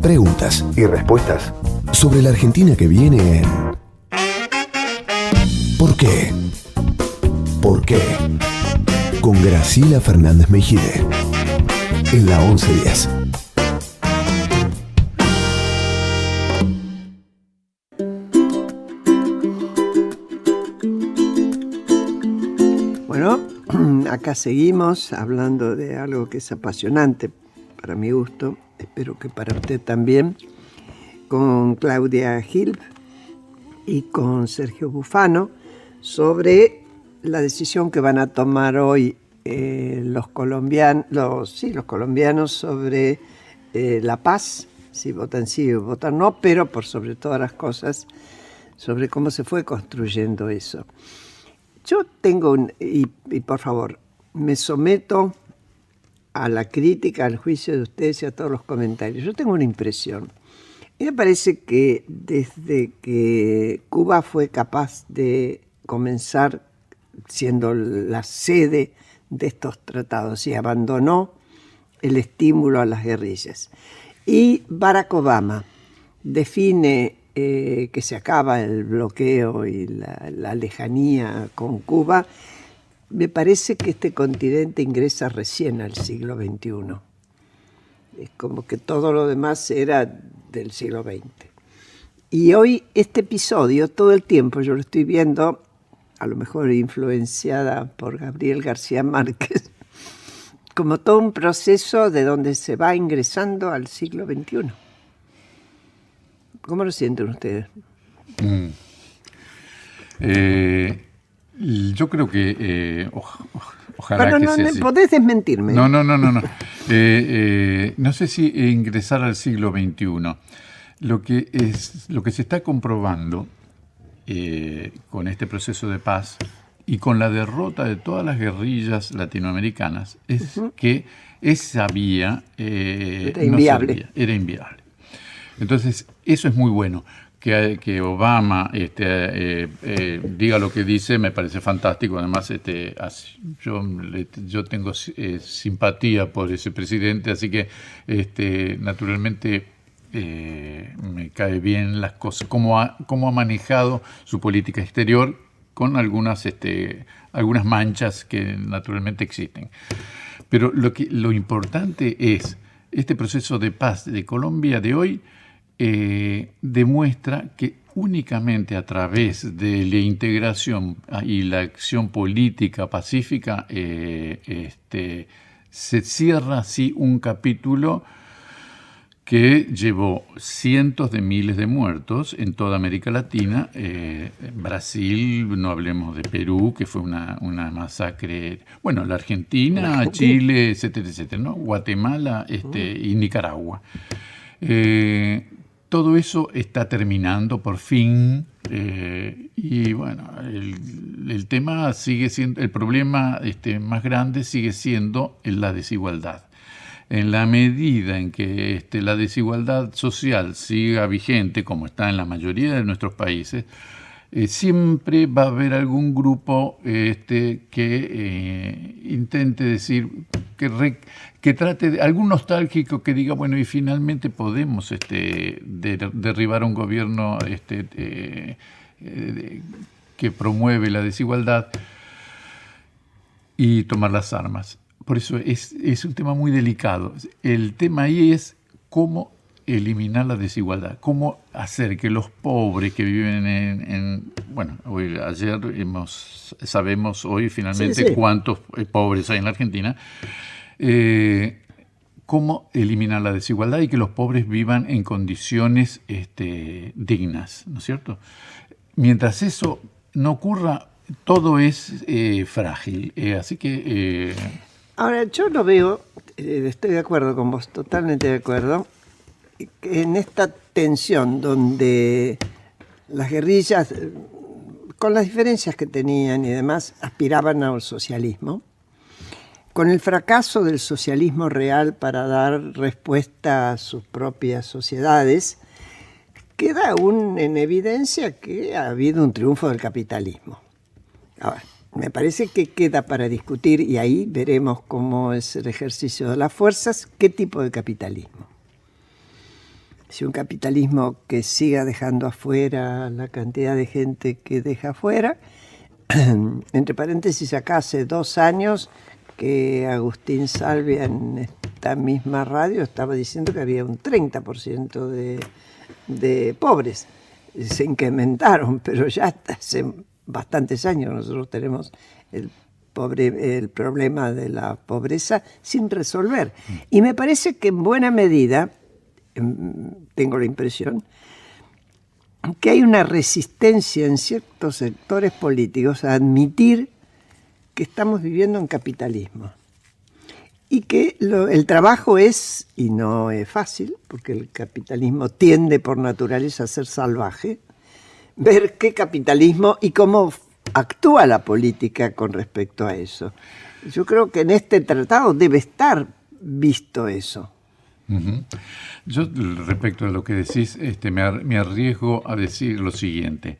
Preguntas y respuestas sobre la Argentina que viene en ¿Por qué? ¿Por qué? Con Graciela Fernández Mejide en la 1110. Bueno, acá seguimos hablando de algo que es apasionante para mi gusto, espero que para usted también, con Claudia Gil y con Sergio Bufano, sobre la decisión que van a tomar hoy los colombianos sobre la paz, si votan sí o votan no, pero por sobre todas las cosas, sobre cómo se fue construyendo eso. Yo tengo, y por favor, me someto a la crítica, al juicio de ustedes y a todos los comentarios. Yo tengo una impresión. A mí me parece que desde que Cuba fue capaz de comenzar siendo la sede de estos tratados y abandonó el estímulo a las guerrillas, y Barack Obama define que se acaba el bloqueo y la lejanía con Cuba, me parece que este continente ingresa recién al siglo XXI. Es como que todo lo demás era del siglo XX. Y hoy este episodio, todo el tiempo, yo lo estoy viendo, a lo mejor influenciada por Gabriel García Márquez, como todo un proceso de donde se va ingresando al siglo XXI. ¿Cómo lo sienten ustedes? Yo creo que ojalá bueno, que sea así. Podés desmentirme. No. No sé si ingresar al siglo XXI. Lo que se está comprobando con este proceso de paz y con la derrota de todas las guerrillas latinoamericanas es que esa vía era inviable. Era inviable. Entonces, eso es muy bueno. Que Obama diga lo que dice me parece fantástico. Además, yo tengo simpatía por ese presidente, así que naturalmente me cae bien las cosas, cómo ha manejado su política exterior con algunas manchas que naturalmente existen. Pero lo importante es este proceso de paz de Colombia de hoy. Demuestra que únicamente a través de la integración y la acción política pacífica se cierra así un capítulo que llevó cientos de miles de muertos en toda América Latina. Brasil, no hablemos de Perú, que fue una masacre. Bueno, la Argentina, Chile, etcétera, ¿no? Guatemala y Nicaragua. Todo eso está terminando por fin y bueno, el tema sigue siendo, el problema más grande sigue siendo la desigualdad. En la medida en que la desigualdad social siga vigente, como está en la mayoría de nuestros países, siempre va a haber algún grupo que intente decir, que trate de algún nostálgico que diga, bueno, y finalmente podemos derribar un gobierno que promueve la desigualdad y tomar las armas. Por eso es un tema muy delicado. El tema ahí es cómo eliminar la desigualdad, cómo hacer que los pobres que viven ayer sabemos hoy finalmente cuántos pobres hay en la Argentina, cómo eliminar la desigualdad y que los pobres vivan en condiciones dignas, ¿no es cierto? Mientras eso no ocurra, todo es frágil, así que... Ahora, yo lo veo, estoy de acuerdo con vos, totalmente de acuerdo, en esta tensión donde las guerrillas, con las diferencias que tenían y demás, aspiraban al socialismo. Con el fracaso del socialismo real para dar respuesta a sus propias sociedades, queda aún en evidencia que ha habido un triunfo del capitalismo. Ahora, me parece que queda para discutir, y ahí veremos cómo es el ejercicio de las fuerzas, qué tipo de capitalismo. Si un capitalismo que siga dejando afuera la cantidad de gente que deja afuera, entre paréntesis, acá hace 2 años que Agustín Salvia en esta misma radio estaba diciendo que había un 30% de pobres. Se incrementaron, pero ya hace bastantes años nosotros tenemos el problema de la pobreza sin resolver. Y me parece que en buena medida, tengo la impresión, que hay una resistencia en ciertos sectores políticos a admitir que estamos viviendo en capitalismo. Y que el trabajo es, y no es fácil, porque el capitalismo tiende por naturaleza a ser salvaje, ver qué capitalismo y cómo actúa la política con respecto a eso. Yo creo que en este tratado debe estar visto eso. Uh-huh. Yo, respecto a lo que decís, me arriesgo a decir lo siguiente.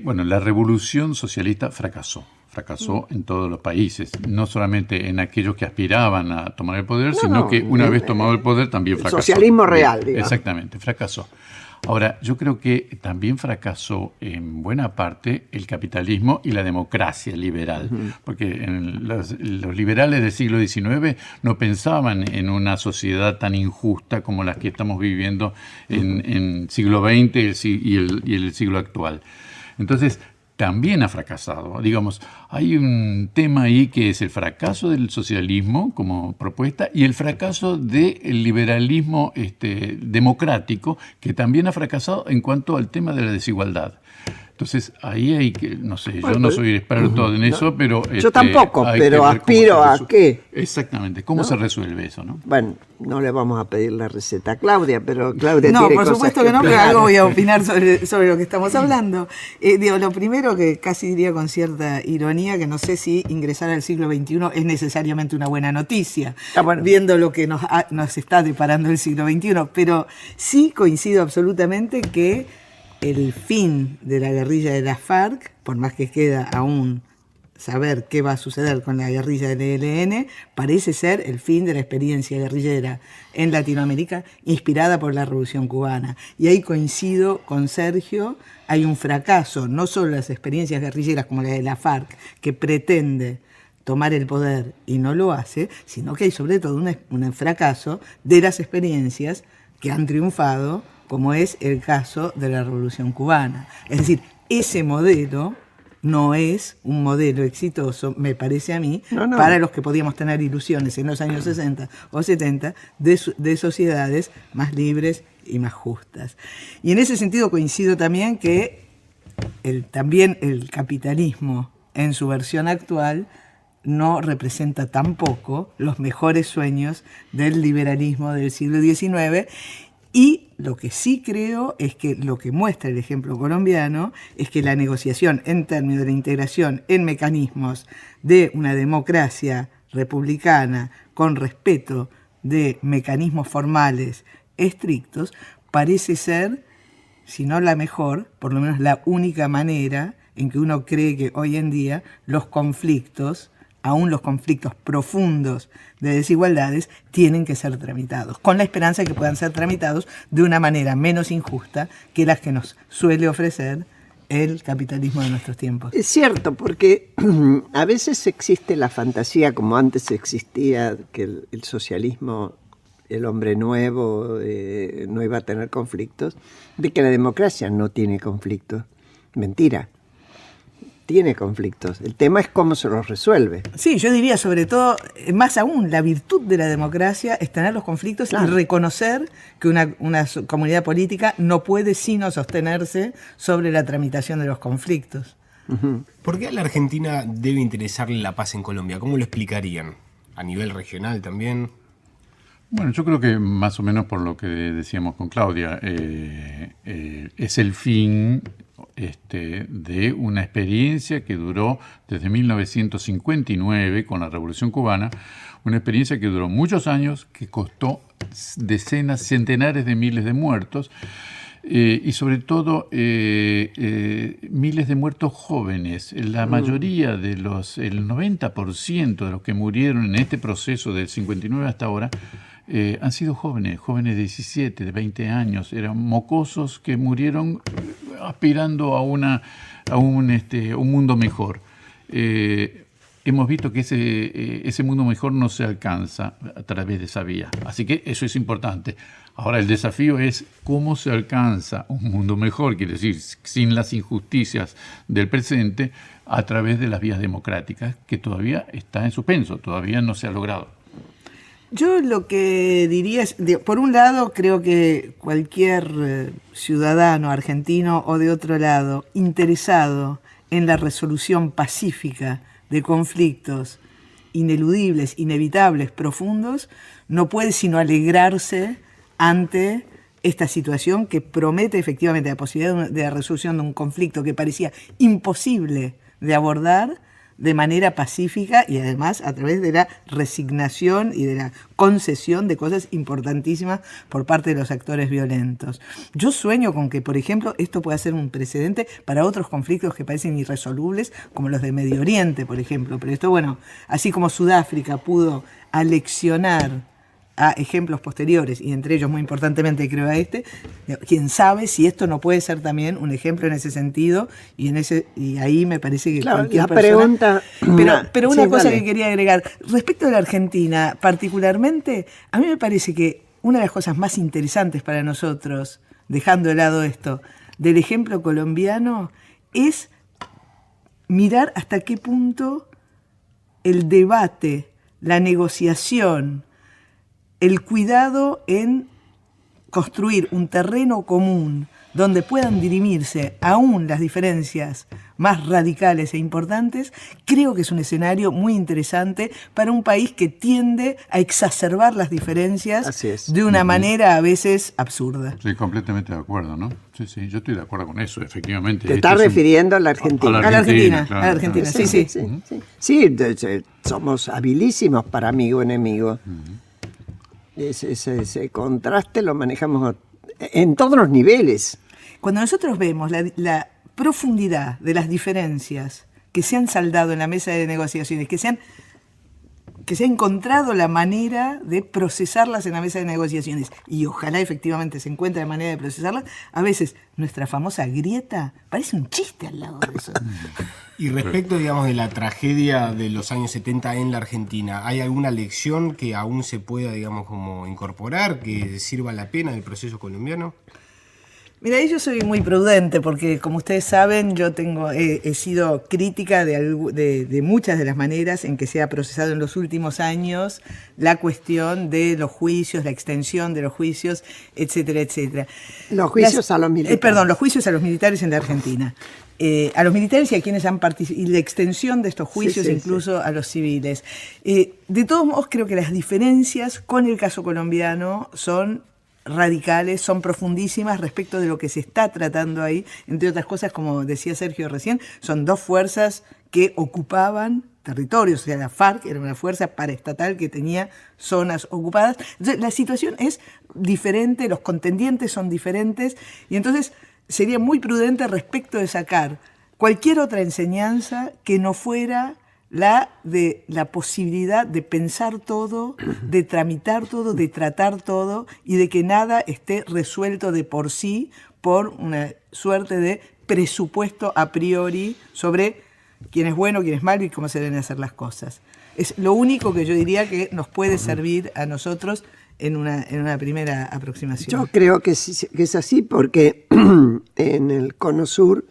Bueno, la revolución socialista fracasó en todos los países, no solamente en aquellos que aspiraban a tomar el poder, sino que una vez tomado el poder también fracasó. Socialismo real, digamos. Exactamente, fracasó. Ahora, yo creo que también fracasó en buena parte el capitalismo y la democracia liberal, porque los liberales del siglo XIX no pensaban en una sociedad tan injusta como la que estamos viviendo en siglo XX y el siglo actual. Entonces, también ha fracasado. Digamos, hay un tema ahí que es el fracaso del socialismo como propuesta y el fracaso del liberalismo democrático, que también ha fracasado en cuanto al tema de la desigualdad. Entonces, ahí hay que, no sé, yo no soy experto en eso, pero... yo tampoco, pero aspiro a qué. Exactamente, ¿cómo se resuelve eso, no? Bueno, no le vamos a pedir la receta a Claudia, pero Claudia no, tiene por cosas supuesto que no, pero algo voy a opinar sobre lo que estamos hablando. Lo primero que casi diría con cierta ironía, que no sé si ingresar al siglo XXI es necesariamente una buena noticia, viendo lo que nos está deparando el siglo XXI, pero sí coincido absolutamente que el fin de la guerrilla de las FARC, por más que queda aún saber qué va a suceder con la guerrilla del ELN, parece ser el fin de la experiencia guerrillera en Latinoamérica inspirada por la Revolución Cubana. Y ahí coincido con Sergio, hay un fracaso, no solo las experiencias guerrilleras como la de la FARC, que pretende tomar el poder y no lo hace, sino que hay sobre todo un fracaso de las experiencias que han triunfado, como es el caso de la Revolución Cubana. Es decir, ese modelo no es un modelo exitoso, me parece a mí, para los que podíamos tener ilusiones en los años 60 o 70 de sociedades más libres y más justas. Y en ese sentido coincido también que también el capitalismo en su versión actual no representa tampoco los mejores sueños del liberalismo del siglo XIX. Y lo que sí creo es que lo que muestra el ejemplo colombiano es que la negociación en términos de la integración en mecanismos de una democracia republicana con respeto de mecanismos formales estrictos parece ser, si no la mejor, por lo menos la única manera en que uno cree que hoy en día los conflictos, aún los conflictos profundos de desigualdades, tienen que ser tramitados, con la esperanza de que puedan ser tramitados de una manera menos injusta que las que nos suele ofrecer el capitalismo de nuestros tiempos. Es cierto, porque a veces existe la fantasía, como antes existía, que el socialismo, el hombre nuevo, no iba a tener conflictos, de que la democracia no tiene conflictos. Mentira. Tiene conflictos. El tema es cómo se los resuelve. Sí, yo diría sobre todo, más aún, la virtud de la democracia es tener los conflictos, claro, y reconocer que una comunidad política no puede sino sostenerse sobre la tramitación de los conflictos. Uh-huh. ¿Por qué a la Argentina debe interesarle la paz en Colombia? ¿Cómo lo explicarían? ¿A nivel regional también? Bueno, yo creo que más o menos por lo que decíamos con Claudia, es el fin de una experiencia que duró desde 1959 con la Revolución Cubana, una experiencia que duró muchos años, que costó decenas, centenares de miles de muertos, y sobre todo miles de muertos jóvenes. La mayoría de el 90% de los que murieron en este proceso del 59 hasta ahora han sido jóvenes de 17, de 20 años, eran mocosos que murieron aspirando a un mundo mejor. Hemos visto que ese mundo mejor no se alcanza a través de esa vía. Así que eso es importante. Ahora el desafío es cómo se alcanza un mundo mejor, quiere decir, sin las injusticias del presente, a través de las vías democráticas, que todavía está en suspenso, todavía no se ha logrado. Yo lo que diría es, por un lado, creo que cualquier ciudadano argentino o de otro lado interesado en la resolución pacífica de conflictos ineludibles, inevitables, profundos, no puede sino alegrarse ante esta situación que promete efectivamente la posibilidad de la resolución de un conflicto que parecía imposible de abordar de manera pacífica y además a través de la resignación y de la concesión de cosas importantísimas por parte de los actores violentos. Yo sueño con que, por ejemplo, esto pueda ser un precedente para otros conflictos que parecen irresolubles, como los de Medio Oriente, por ejemplo. Pero esto, bueno, así como Sudáfrica pudo aleccionar a ejemplos posteriores, y entre ellos muy importantemente creo a quién sabe si esto no puede ser también un ejemplo en ese sentido, y ahí me parece que claro, cualquier la persona... pregunta... Pero una sí, cosa dale. que quería agregar, respecto de la Argentina particularmente, a mí me parece que una de las cosas más interesantes para nosotros, dejando de lado esto, del ejemplo colombiano, es mirar hasta qué punto el debate, la negociación, el cuidado en construir un terreno común donde puedan dirimirse aún las diferencias más radicales e importantes, creo que es un escenario muy interesante para un país que tiende a exacerbar las diferencias de una manera a veces absurda. Sí, completamente de acuerdo, ¿no? Sí, yo estoy de acuerdo con eso, efectivamente. Te estás refiriendo a la Argentina. A la Argentina, claro, a la Argentina, claro. sí. Sí, somos habilísimos para amigo-enemigo. Ese contraste lo manejamos en todos los niveles. Cuando nosotros vemos la profundidad de las diferencias que se han saldado en la mesa de negociaciones, que se ha encontrado la manera de procesarlas en la mesa de negociaciones, y ojalá efectivamente se encuentre la manera de procesarlas, a veces nuestra famosa grieta parece un chiste al lado de eso. Y respecto, digamos, de la tragedia de los años 70 en la Argentina, ¿hay alguna lección que aún se pueda, digamos, como incorporar, que sirva la pena del proceso colombiano? Mira, yo soy muy prudente porque, como ustedes saben, yo he sido crítica de muchas de las maneras en que se ha procesado en los últimos años la cuestión de los juicios, la extensión de los juicios, etcétera, etcétera. Los juicios a los militares. Los juicios a los militares en la Argentina. A los militares y a quienes han participado, y la extensión de estos juicios incluso a los civiles. De todos modos, creo que las diferencias con el caso colombiano son radicales, son profundísimas respecto de lo que se está tratando ahí. Entre otras cosas, como decía Sergio recién, son dos fuerzas que ocupaban territorios, o sea, la FARC era una fuerza paraestatal que tenía zonas ocupadas. Entonces, la situación es diferente, los contendientes son diferentes, y entonces sería muy prudente respecto de sacar cualquier otra enseñanza que no fuera la de la posibilidad de pensar todo, de tramitar todo, de tratar todo, y de que nada esté resuelto de por sí por una suerte de presupuesto a priori sobre quién es bueno, quién es malo y cómo se deben hacer las cosas. Es lo único que yo diría que nos puede servir a nosotros en una primera aproximación. Yo creo que es así porque en el Cono Sur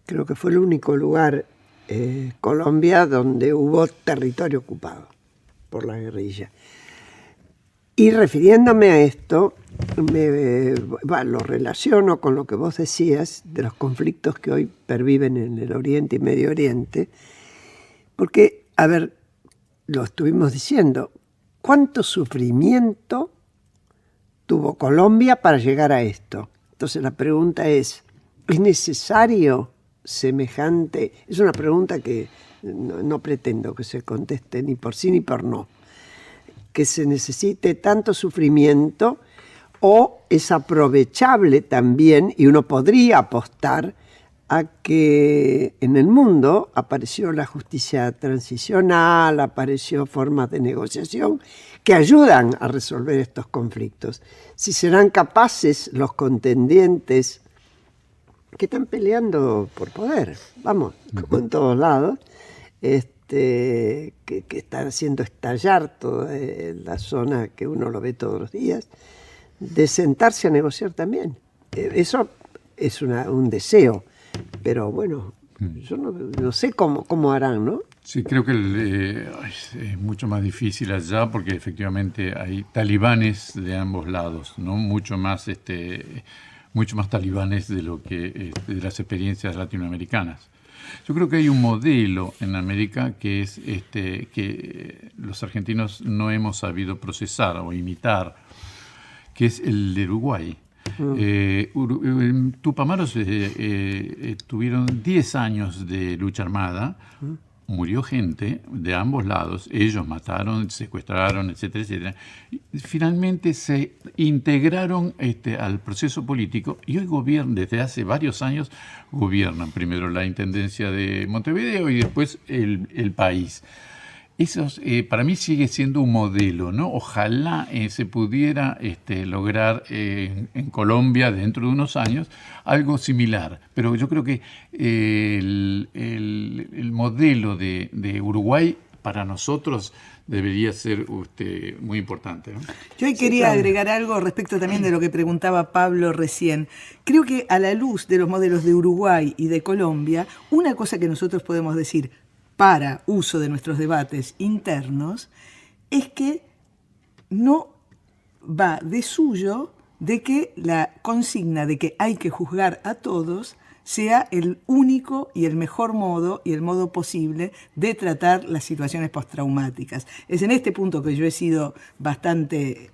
creo que fue el único lugar Colombia donde hubo territorio ocupado por la guerrilla. Y refiriéndome a esto, lo relaciono con lo que vos decías de los conflictos que hoy perviven en el Oriente y Medio Oriente, porque, a ver, lo estuvimos diciendo, ¿cuánto sufrimiento tuvo Colombia para llegar a esto? Entonces la pregunta ¿es necesario semejante? Es una pregunta que no pretendo que se conteste ni por sí ni por no. Que se necesite tanto sufrimiento, o es aprovechable también, y uno podría apostar a que en el mundo apareció la justicia transicional, apareció formas de negociación que ayudan a resolver estos conflictos. Si serán capaces los contendientes que están peleando por poder, vamos, como en todos lados, que están haciendo estallar toda la zona que uno lo ve todos los días, de sentarse a negociar también. Eso es un deseo, pero bueno, yo no sé cómo harán, ¿no? Sí, creo que es mucho más difícil allá porque efectivamente hay talibanes de ambos lados, ¿no? Mucho más talibanes de lo que de las experiencias latinoamericanas. Yo creo que hay un modelo en América que es que los argentinos no hemos sabido procesar o imitar, que es el de Uruguay. Tupamaros tuvieron 10 años de lucha armada, murió gente de ambos lados, ellos mataron, secuestraron, etcétera, etcétera. Finalmente se integraron al proceso político y hoy gobiernan, desde hace varios años, gobiernan primero la Intendencia de Montevideo y después el país. Eso para mí sigue siendo un modelo, ¿no? Ojalá se pudiera lograr en Colombia dentro de unos años algo similar. Pero yo creo que el modelo de Uruguay para nosotros debería ser muy importante, ¿no? Yo ahí quería agregar algo respecto también de lo que preguntaba Pablo recién. Creo que a la luz de los modelos de Uruguay y de Colombia, una cosa que nosotros podemos decir para uso de nuestros debates internos, es que no va de suyo de que la consigna de que hay que juzgar a todos sea el único y el mejor modo y el modo posible de tratar las situaciones postraumáticas. Es en este punto que yo he sido bastante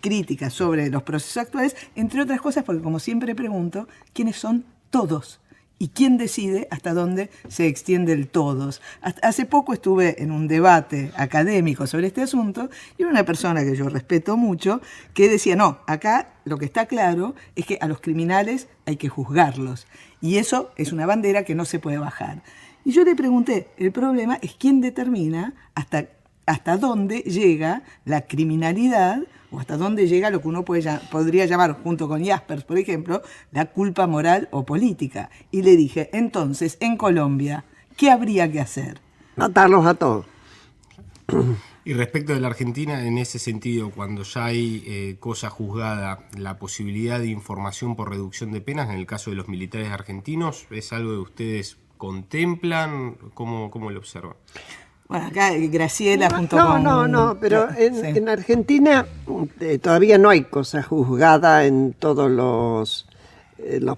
crítica sobre los procesos actuales, entre otras cosas porque, como siempre pregunto, ¿quiénes son todos? ¿Y quién decide hasta dónde se extiende el todos? Hace poco estuve en un debate académico sobre este asunto y una persona que yo respeto mucho que decía, no, acá lo que está claro es que a los criminales hay que juzgarlos. Y eso es una bandera que no se puede bajar. Y yo le pregunté, el problema es quién determina hasta dónde llega la criminalidad o hasta dónde llega lo que uno podría llamar, junto con Jaspers, por ejemplo, la culpa moral o política. Y le dije, entonces, en Colombia, ¿qué habría que hacer? Matarlos a todos. Y respecto de la Argentina, en ese sentido, cuando ya hay cosa juzgada, la posibilidad de información por reducción de penas, en el caso de los militares argentinos, ¿es algo que ustedes contemplan? ¿Cómo lo observan? Bueno, acá Graciela junto con... No, pero en Argentina todavía no hay cosa juzgada en todos los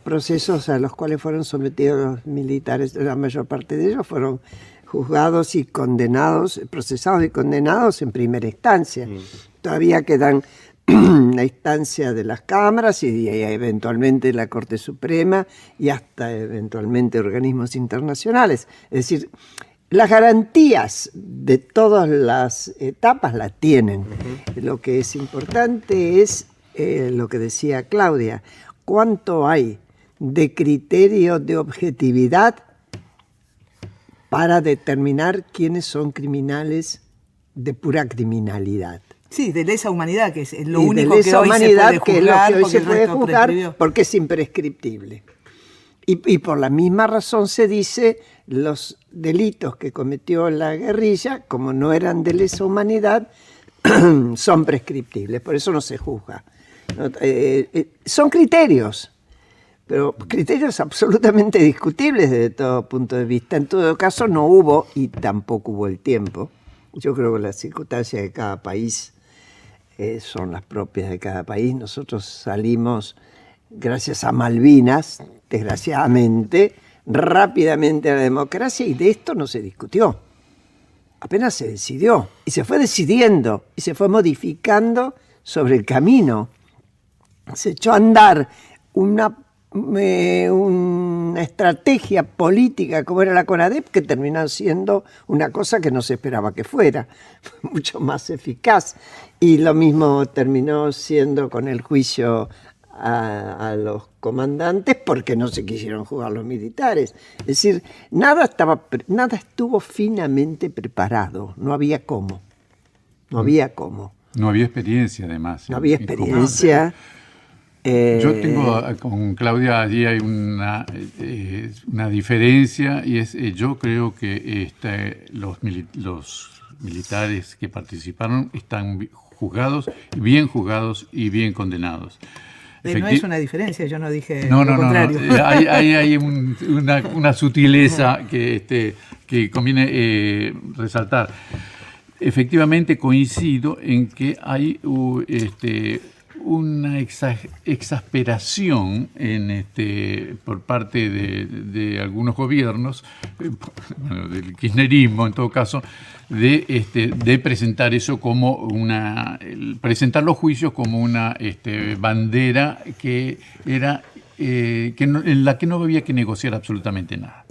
procesos a los cuales fueron sometidos los militares. La mayor parte de ellos fueron juzgados y condenados, procesados y condenados en primera instancia. Todavía quedan la instancia de las cámaras y eventualmente la Corte Suprema y hasta eventualmente organismos internacionales. Es decir, las garantías de todas las etapas las tienen. Lo que es importante es lo que decía Claudia, cuánto hay de criterio de objetividad para determinar quiénes son criminales de pura criminalidad. Sí, de lesa humanidad, que es lo único que hoy se puede juzgar, porque es imprescriptible. Y por la misma razón se dice los delitos que cometió la guerrilla, como no eran de lesa humanidad, son prescriptibles, por eso no se juzga. Son criterios, pero criterios absolutamente discutibles desde todo punto de vista. En todo caso no hubo y tampoco hubo el tiempo. Yo creo que las circunstancias de cada país son las propias de cada país. Nosotros salimos, gracias a Malvinas, desgraciadamente, rápidamente a la democracia y de esto no se discutió. Apenas se decidió y se fue decidiendo y se fue modificando sobre el camino. Se echó a andar una estrategia política como era la CONADEP que terminó siendo una cosa que no se esperaba que fuera, mucho más eficaz. Y lo mismo terminó siendo con el juicio a los comandantes porque no se quisieron jugar los militares. Es decir, nada estuvo finamente preparado, no había cómo. No había cómo. No había experiencia, además. No había experiencia. Yo tengo con Claudia, allí hay una diferencia, y es yo creo que los militares que participaron están juzgados, bien juzgados y bien condenados. No es una diferencia, yo no dije lo contrario. No. Hay una sutileza que conviene resaltar. Efectivamente coincido en que hay una exasperación por parte de algunos gobiernos, del kirchnerismo en todo caso, de presentar eso como presentar los juicios como una bandera que era en la que no había que negociar absolutamente nada.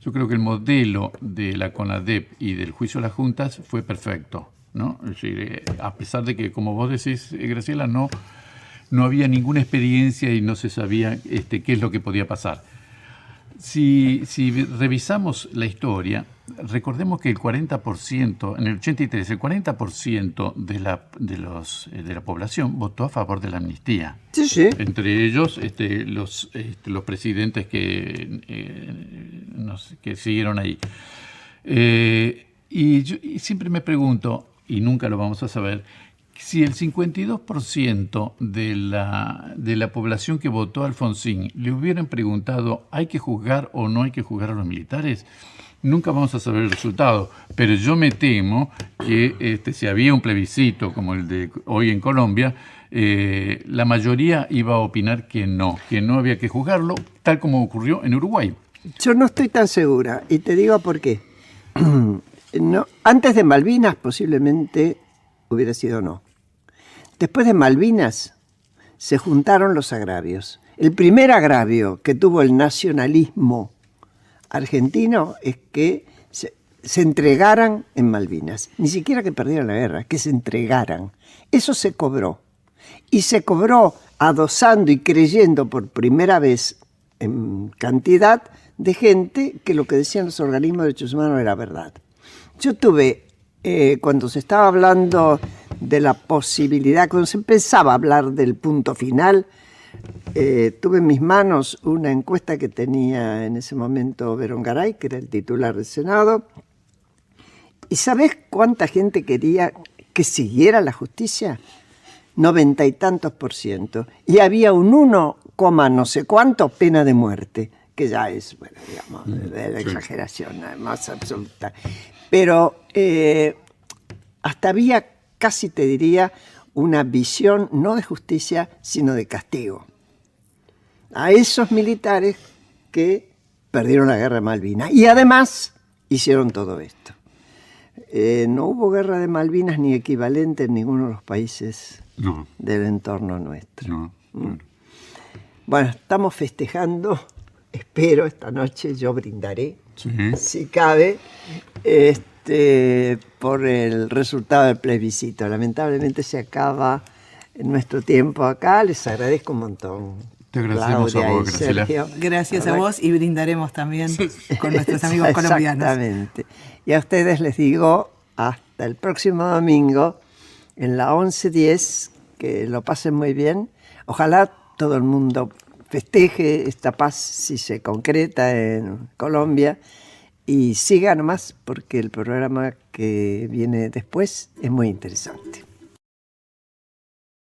Yo creo que el modelo de la CONADEP y del juicio a las juntas fue perfecto, ¿no? Es decir, a pesar de que, como vos decís, Graciela, no había ninguna experiencia y no se sabía qué es lo que podía pasar. Si revisamos la historia, recordemos que el 40%, en el 83, el 40% de la población votó a favor de la amnistía. Sí, sí. Entre ellos los presidentes que siguieron ahí. Y siempre me pregunto, y nunca lo vamos a saber, si el 52% de la población que votó a Alfonsín le hubieran preguntado ¿hay que juzgar o no hay que juzgar a los militares?, nunca vamos a saber el resultado. Pero yo me temo que si había un plebiscito como el de hoy en Colombia, la mayoría iba a opinar que no había que juzgarlo, tal como ocurrió en Uruguay. Yo no estoy tan segura, y te digo por qué. Antes de Malvinas posiblemente hubiera sido no. Después de Malvinas se juntaron los agravios. El primer agravio que tuvo el nacionalismo argentino es que se entregaran en Malvinas. Ni siquiera que perdieran la guerra, que se entregaran. Eso se cobró. Y se cobró adosando y creyendo por primera vez en cantidad de gente que lo que decían los organismos de derechos humanos era verdad. Yo tuve, cuando se estaba hablando de la posibilidad, cuando se empezaba a hablar del punto final, tuve en mis manos una encuesta que tenía en ese momento Berongaray, que era el titular del Senado. ¿Y sabés cuánta gente quería que siguiera la justicia? 90 y tantos %. Y había un 1, no sé cuánto pena de muerte, que ya es, bueno, digamos, de la exageración más absoluta. Pero hasta había, casi te diría, una visión no de justicia, sino de castigo a esos militares que perdieron la guerra de Malvinas. Y además hicieron todo esto. No hubo guerra de Malvinas ni equivalente en ninguno de los países del entorno nuestro. Bueno, estamos festejando, espero esta noche, yo brindaré, si cabe, por el resultado del plebiscito. Lamentablemente se acaba nuestro tiempo acá, les agradezco un montón. Te agradecemos a vos, Graciela. Gracias a vos, y brindaremos también con nuestros amigos colombianos. Exactamente. Y a ustedes les digo hasta el próximo domingo en la 11:10, que lo pasen muy bien. Ojalá todo el mundo festeje esta paz si se concreta en Colombia, y siga nomás porque el programa que viene después es muy interesante.